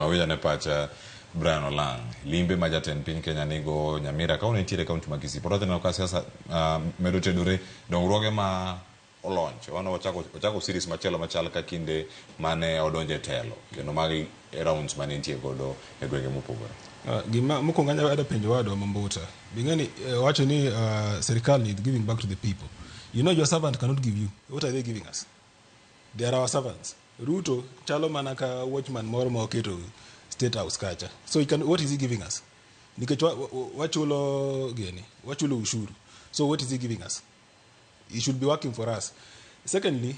Mawija ne pacha Brian Olang, limbe majaten piny Kenya nigo Nyamira ka unitiere kaunti ma Kisii. Porothe na ka siasa medo tedore dongruoge ma olonch. Wano ochako series machielo machal ka kinde mane odonje telo. Kendo magi rounds mane nitie godo e gwenge mopogore. Gima mokwongo anya wado penjo wado Mambuta. Bingeni wacho ni serikal is giving back to the people. You know your servant cannot give you. What are they giving us? They are our servants. Ruto chalo mana ka watchman moro ma oketo State House kacha. So what is he giving us? Nikech wachulo ushuru. So what is he giving us? He should be working for us. Secondly,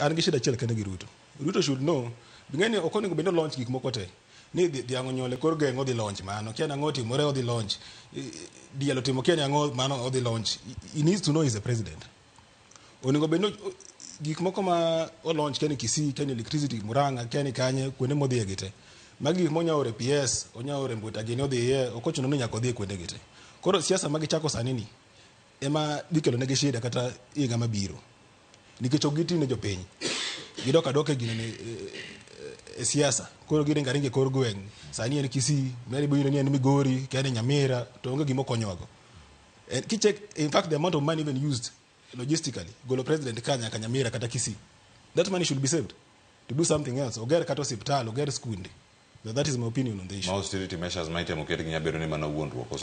Angisha Chel Kenegi Ruto. Ruto should know, bingeni okoni go launch gik moko te. Ni diango nyole kor gengo di launch mano. Kiana ngoti more o di launch. Dialo timo kiana ngo mano o di launch. He needs to know he's the president. Oningo beno gik moko ma o launch keni Kisii, keni electricity, Muranga, keni kanye, kwene modhi egite. Magi gik monya ore PS, onya ore mbuta gini odhi ye, okochuno ni nyaka odhi kwende gite. Koro siasa magi chako sanini, ema dikelo negi shida kata higa mabiro. Nikech ogiti ne jopiny. Gidoka doke gine siasa. Koro giringa ringe kor gweng. Sani en Kisii, meri biro ni en Migori, keni Nyamira, to onge gimo konyogo. And in fact, the amount of money even used logistically, Golo President Kanya Nyamira kata Kisii, that money should be saved to do something else. Ogere kato hospital, ogere skundi. So that is my opinion on the issue. Austerity measures might have muketi Nyabero ni mana wuondruok.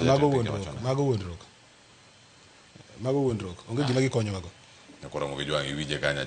Mago wuondruok. Onge gima gikonyo wago. Nakora mugijwa iwije Kanya